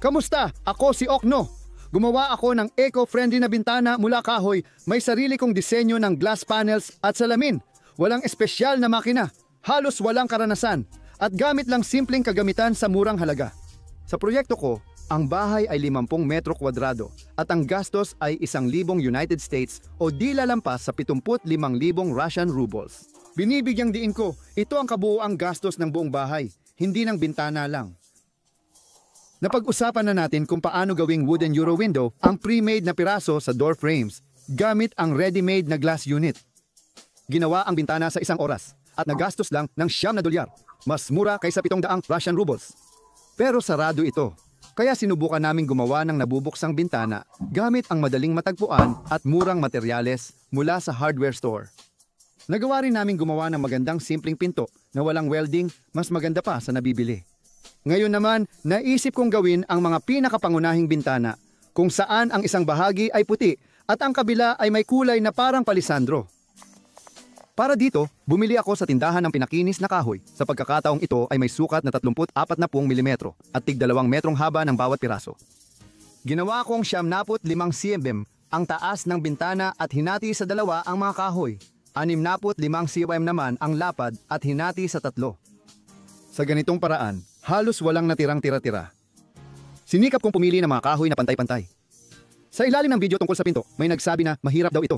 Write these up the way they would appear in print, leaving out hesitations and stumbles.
Kamusta? Ako si Okno. Gumawa ako ng eco-friendly na bintana mula kahoy. May sarili kong disenyo ng glass panels at salamin. Walang espesyal na makina. Halos walang karanasan. At gamit lang simpleng kagamitan sa murang halaga. Sa proyekto ko, ang bahay ay 50 metro kwadrado at ang gastos ay 1,000 United States o di lalampas sa 75,000 Russian rubles. Binibigyang diin ko, ito ang kabuuang gastos ng buong bahay, hindi ng bintana lang. Napag-usapan na natin kung paano gawing wooden Euro window ang pre-made na piraso sa door frames gamit ang ready-made na glass unit. Ginawa ang bintana sa 1 oras at nagastos lang ng $9. Mas mura kaysa 700 Russian rubles. Pero sarado ito. Kaya sinubukan naming gumawa ng nabubuksang bintana gamit ang madaling matagpuan at murang materyales mula sa hardware store. Nagawa rin naming gumawa ng magandang simpleng pinto na walang welding, mas maganda pa sa nabibili. Ngayon naman, naisip kong gawin ang mga pinakapangunahing bintana kung saan ang isang bahagi ay puti at ang kabila ay may kulay na parang palisandro. Para dito, bumili ako sa tindahan ng pinakinis na kahoy. Sa pagkakataong ito ay may sukat na 34 mm at tig 2 metrong haba ng bawat piraso. Ginawa kong 75 cm ang taas ng bintana at hinati sa 2 ang mga kahoy. 65 cm naman ang lapad at hinati sa 3. Sa ganitong paraan, halos walang natirang tira-tira. Sinikap kong pumili ng mga kahoy na pantay-pantay. Sa ilalim ng video tungkol sa pinto, may nagsabi na mahirap daw ito.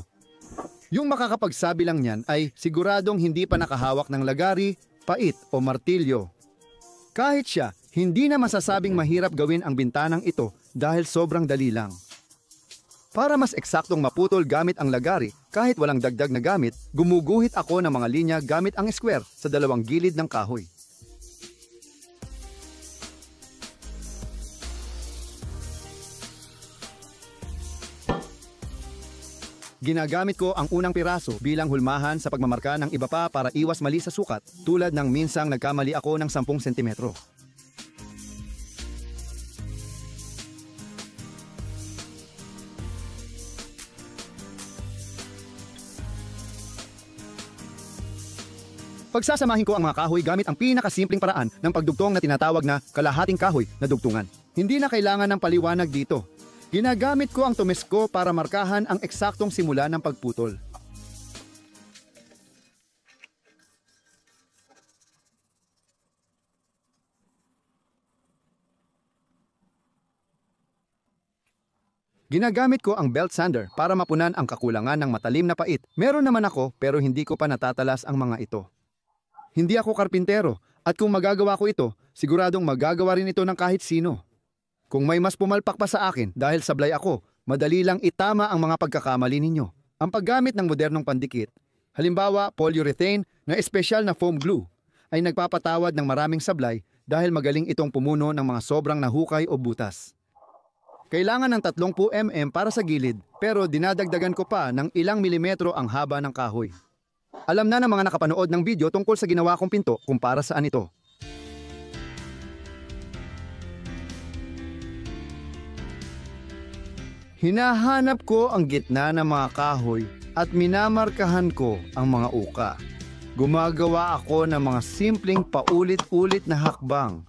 Yung makakapagsabi lang niyan ay siguradong hindi pa nakahawak ng lagari, pait o martilyo. Kahit siya, hindi na masasabing mahirap gawin ang bintanang ito dahil sobrang dali lang. Para mas eksaktong maputol gamit ang lagari, kahit walang dagdag na gamit, gumuguhit ako ng mga linya gamit ang square sa 2 gilid ng kahoy. Ginagamit ko ang unang piraso bilang hulmahan sa pagmamarka ng iba pa para iwas mali sa sukat, tulad ng minsang nagkamali ako ng 10 sentimetro. Pagsasamahin ko ang mga kahoy gamit ang pinakasimpleng paraan ng pagdugtong na tinatawag na kalahating kahoy na dugtungan. Hindi na kailangan ng paliwanag dito. Ginagamit ko ang tumesko para markahan ang eksaktong simula ng pagputol. Ginagamit ko ang belt sander para mapunan ang kakulangan ng matalim na pait. Meron naman ako pero hindi ko pa natatalas ang mga ito. Hindi ako karpintero at kung magagawa ko ito, siguradong magagawa rin ito ng kahit sino. Kung may mas pumalpak pa sa akin dahil sablay ako, madali lang itama ang mga pagkakamali ninyo. Ang paggamit ng modernong pandikit, halimbawa polyurethane na espesyal na foam glue, ay nagpapatawad ng maraming sablay dahil magaling itong pumuno ng mga sobrang nahukay o butas. Kailangan ng 30 mm para sa gilid pero dinadagdagan ko pa ng ilang milimetro ang haba ng kahoy. Alam na ng mga nakapanood ng video tungkol sa ginawa kong pinto kung para saan ito. Hinahanap ko ang gitna ng mga kahoy at minamarkahan ko ang mga uka. Gumagawa ako ng mga simpleng paulit-ulit na hakbang.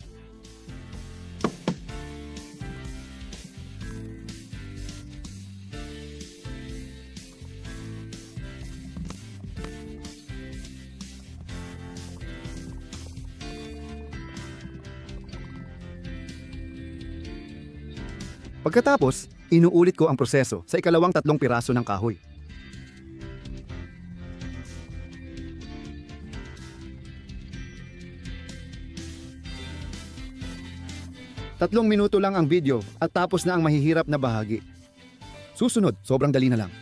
Pagkatapos, inuulit ko ang proseso sa ikalawang 3 piraso ng kahoy. Tatlong minuto lang ang video at tapos na ang mahihirap na bahagi. Susunod, sobrang dali na lang.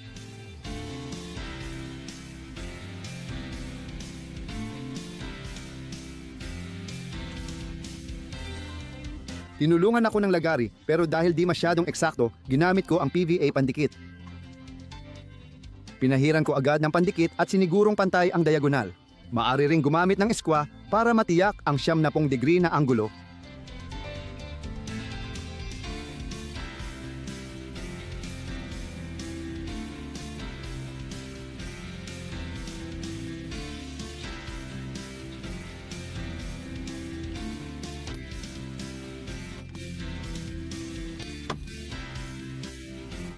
Tinulungan ako ng lagari pero dahil di masyadong eksakto, ginamit ko ang PVA pandikit. Pinahiran ko agad ng pandikit at sinigurong pantay ang diagonal. Maaari ring gumamit ng eskwa para matiyak ang 90 degree na anggulo.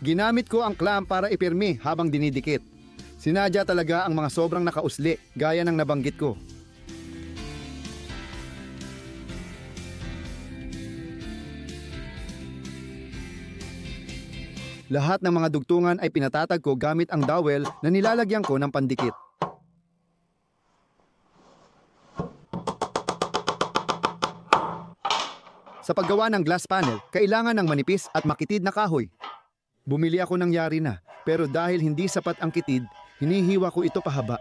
Ginamit ko ang clamp para ipirmi habang dinidikit. Sinadya talaga ang mga sobrang nakausli, gaya ng nabanggit ko. Lahat ng mga dugtungan ay pinatatag ko gamit ang dowel na nilalagyan ko ng pandikit. Sa paggawa ng glass panel, kailangan ng manipis at makitid na kahoy. Bumili ako ng yari na, pero dahil hindi sapat ang kitid, hinihiwa ko ito pahaba.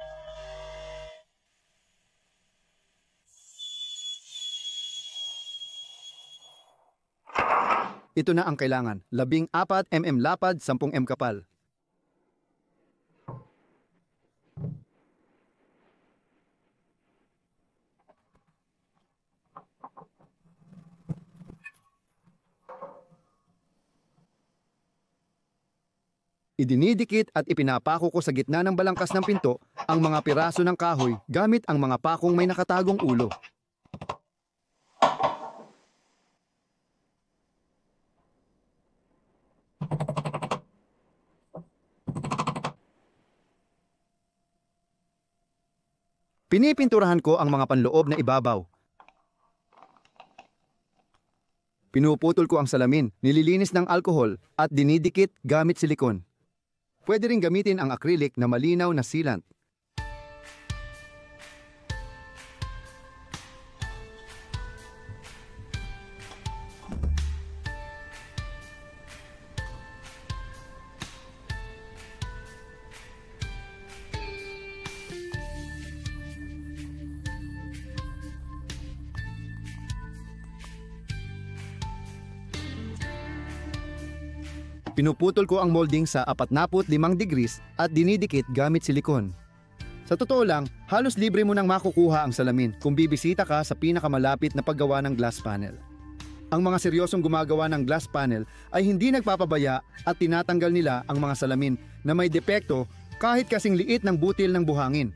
Ito na ang kailangan, 14 mm lapad, 10 mm kapal. Idinidikit at ipinapako ko sa gitna ng balangkas ng pinto ang mga piraso ng kahoy gamit ang mga pakong may nakatagong ulo. Pinipinturahan ko ang mga panloob na ibabaw. Pinuputol ko ang salamin, nililinis ng alkohol at dinidikit gamit silikon. Pwede ring gamitin ang acrylic na malinaw na sealant. Pinuputol ko ang molding sa 45 degrees at dinidikit gamit silikon. Sa totoo lang, halos libre mo nang makukuha ang salamin kung bibisita ka sa pinakamalapit na paggawa ng glass panel. Ang mga seryosong gumagawa ng glass panel ay hindi nagpapabaya at tinatanggal nila ang mga salamin na may depekto kahit kasing liit ng butil ng buhangin.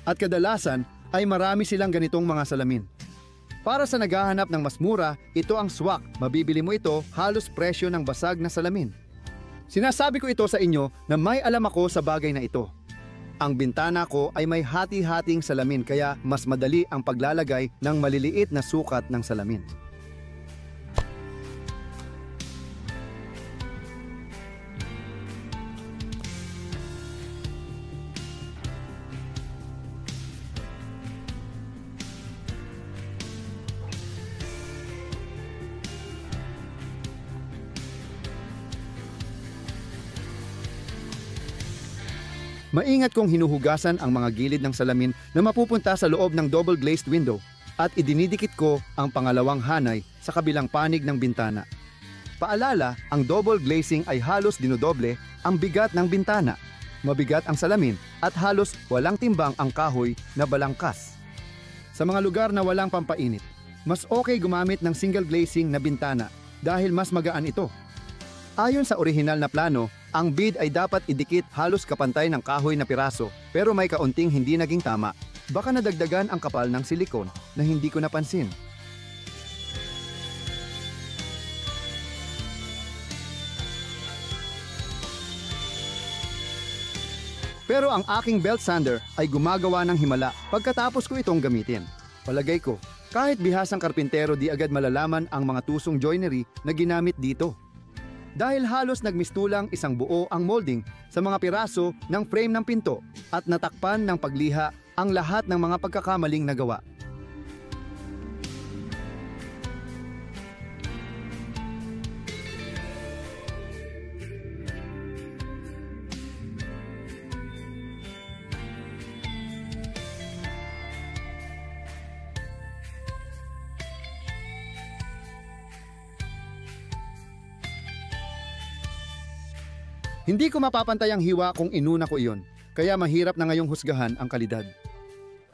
At kadalasan ay marami silang ganitong mga salamin. Para sa naghahanap ng mas mura, ito ang swak. Mabibili mo ito halos presyo ng basag na salamin. Sinasabi ko ito sa inyo na may alam ako sa bagay na ito. Ang bintana ko ay may hati-hating salamin kaya mas madali ang paglalagay ng maliliit na sukat ng salamin. Maingat kong hinuhugasan ang mga gilid ng salamin na mapupunta sa loob ng double glazed window at idinidikit ko ang pangalawang hanay sa kabilang panig ng bintana. Paalala, ang double glazing ay halos dinodoble ang bigat ng bintana. Mabigat ang salamin at halos walang timbang ang kahoy na balangkas. Sa mga lugar na walang pampainit, mas okay gumamit ng single glazing na bintana dahil mas magaan ito. Ayon sa orihinal na plano, ang bead ay dapat idikit halos kapantay ng kahoy na piraso pero may kaunting hindi naging tama. Baka nadagdagan ang kapal ng silikon na hindi ko napansin. Pero ang aking belt sander ay gumagawa ng himala pagkatapos ko itong gamitin. Palagay ko, kahit bihasang karpintero di agad malalaman ang mga tusong joinery na ginamit dito. Dahil halos nagmistulang isang buo ang molding sa mga piraso ng frame ng pinto at natakpan ng pagliha ang lahat ng mga pagkakamaling nagawa. Hindi ko mapapantay ang hiwa kung inuna ko iyon, kaya mahirap na ngayong husgahan ang kalidad.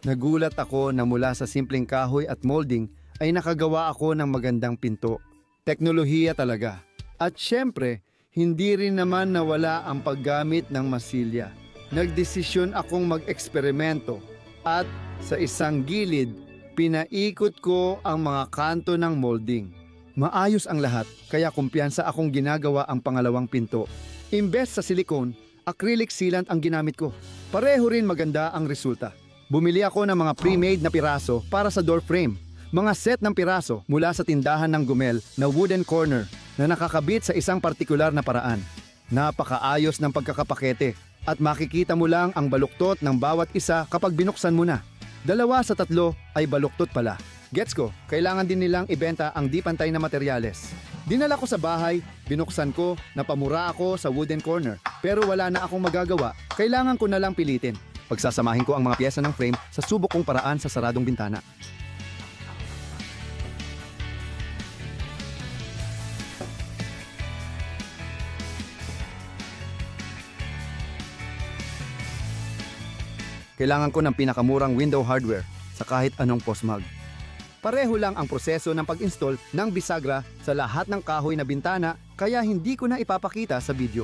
Nagulat ako na mula sa simpleng kahoy at molding ay nakagawa ako ng magandang pinto. Teknolohiya talaga. At syempre, hindi rin naman nawala ang paggamit ng masilya. Nagdesisyon akong mag-eksperimento at sa isang gilid, pinaikot ko ang mga kanto ng molding. Maayos ang lahat, kaya kumpiyansa akong ginagawa ang pangalawang pinto. Imbes sa silicone, acrylic sealant ang ginamit ko. Pareho rin maganda ang resulta. Bumili ako ng mga pre-made na piraso para sa door frame. Mga set ng piraso mula sa tindahan ng Gumel na wooden corner na nakakabit sa isang partikular na paraan. Napakaayos ng pagkakapakete at makikita mo lang ang baluktot ng bawat isa kapag binuksan mo na. 2 sa 3 ay baluktot pala. Gets ko, kailangan din nilang ibenta ang di pantay na materyales. Dinala ko sa bahay, binuksan ko, napamura ako sa wooden corner. Pero wala na akong magagawa, kailangan ko na lang pilitin. Pagsasamahin ko ang mga piyesa ng frame sa subok kong paraan sa saradong bintana. Kailangan ko ng pinakamurang window hardware sa kahit anong postmag. Pareho lang ang proseso ng pag-install ng bisagra sa lahat ng kahoy na bintana kaya hindi ko na ipapakita sa video.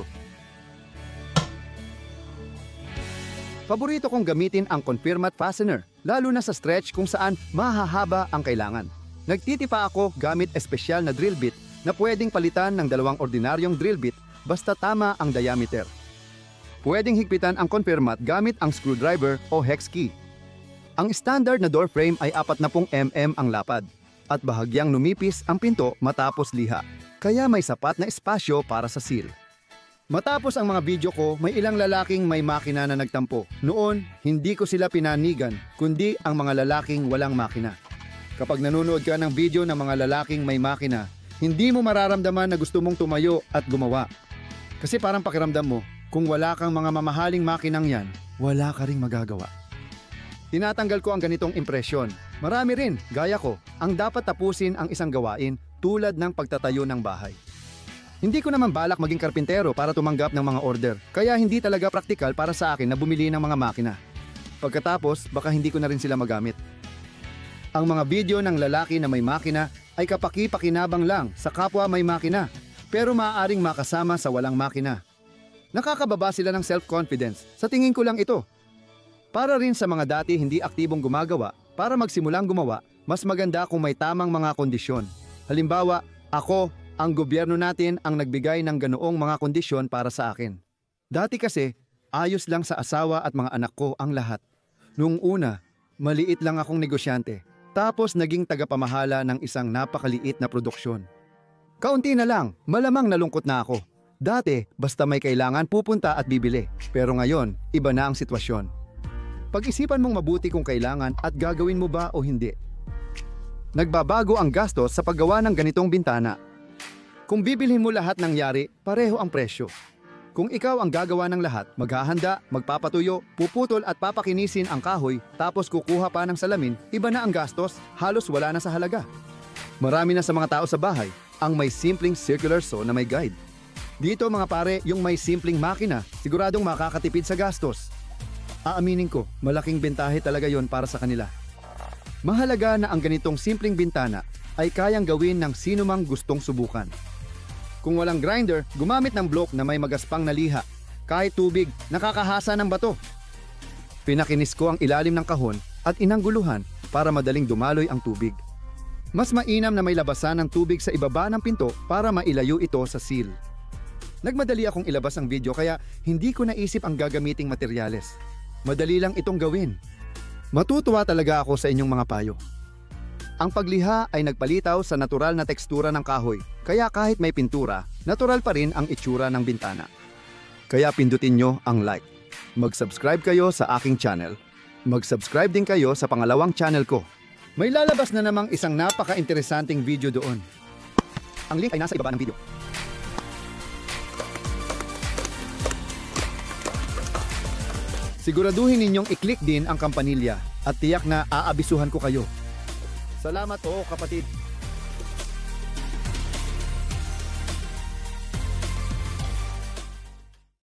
Paborito kong gamitin ang confirmat fastener, lalo na sa stretch kung saan mahahaba ang kailangan. Nagtitipa ako gamit espesyal na drill bit na pwedeng palitan ng 2 ordinaryong drill bit basta tama ang diameter. Pwedeng higpitan ang confirmat gamit ang screwdriver o hex key. Ang standard na door frame ay 40 mm ang lapad at bahagyang numipis ang pinto matapos liha, kaya may sapat na espasyo para sa seal. Matapos ang mga video ko, may ilang lalaking may makina na nagtampo. Noon, hindi ko sila pinanigan, kundi ang mga lalaking walang makina. Kapag nanonood ka ng video ng mga lalaking may makina, hindi mo mararamdaman na gusto mong tumayo at gumawa. Kasi parang pakiramdam mo, kung wala kang mga mamahaling makinang yan, wala ka ring magagawa. Tinatanggal ko ang ganitong impresyon. Marami rin, gaya ko, ang dapat tapusin ang isang gawain tulad ng pagtatayo ng bahay. Hindi ko naman balak maging karpintero para tumanggap ng mga order, kaya hindi talaga praktikal para sa akin na bumili ng mga makina. Pagkatapos, baka hindi ko na rin sila magamit. Ang mga video ng lalaki na may makina ay kapaki-pakinabang lang sa kapwa may makina, pero maaaring makasama sa walang makina. Nakakababa sila ng self-confidence. Sa tingin ko lang ito. Para rin sa mga dati hindi aktibong gumagawa, para magsimulang gumawa, mas maganda kung may tamang mga kondisyon. Halimbawa, ako, ang gobyerno natin ang nagbigay ng ganoong mga kondisyon para sa akin. Dati kasi, ayos lang sa asawa at mga anak ko ang lahat. Noong una, maliit lang akong negosyante. Tapos naging tagapamahala ng isang napakaliit na produksyon. Kaunti na lang, malamang nalungkot na ako. Dati, basta may kailangan pupunta at bibili. Pero ngayon, iba na ang sitwasyon. Pag-isipan mong mabuti kung kailangan at gagawin mo ba o hindi. Nagbabago ang gastos sa paggawa ng ganitong bintana. Kung bibilhin mo lahat ng yari, pareho ang presyo. Kung ikaw ang gagawa ng lahat, maghahanda, magpapatuyo, puputol at papakinisin ang kahoy, tapos kukuha pa ng salamin, iba na ang gastos, halos wala na sa halaga. Marami na sa mga tao sa bahay ang may simpleng circular saw na may guide. Dito mga pare, yung may simpleng makina, siguradong makakatipid sa gastos. Aaminin ko, malaking bentahe talaga yon para sa kanila. Mahalaga na ang ganitong simpleng bintana ay kayang gawin ng sino mang gustong subukan. Kung walang grinder, gumamit ng block na may magaspang na liha. Kahit tubig, nakakahasa ng bato. Pinakinis ko ang ilalim ng kahon at inangguluhan para madaling dumaloy ang tubig. Mas mainam na may labasan ng tubig sa ibaba ng pinto para mailayo ito sa seal. Nagmadali akong ilabas ang video kaya hindi ko naisip ang gagamiting materyales. Madali lang itong gawin. Matutuwa talaga ako sa inyong mga payo. Ang pagliha ay nagpalitaw sa natural na tekstura ng kahoy, kaya kahit may pintura, natural pa rin ang itsura ng bintana. Kaya pindutin nyo ang like. Mag-subscribe kayo sa aking channel. Mag-subscribe din kayo sa pangalawang channel ko. May lalabas na namang isang napaka-interesanting video doon. Ang link ay nasa ibaba ng video. Siguraduhin ninyong i-click din ang kampanilya at tiyak na aabisuhan ko kayo. Salamat po kapatid.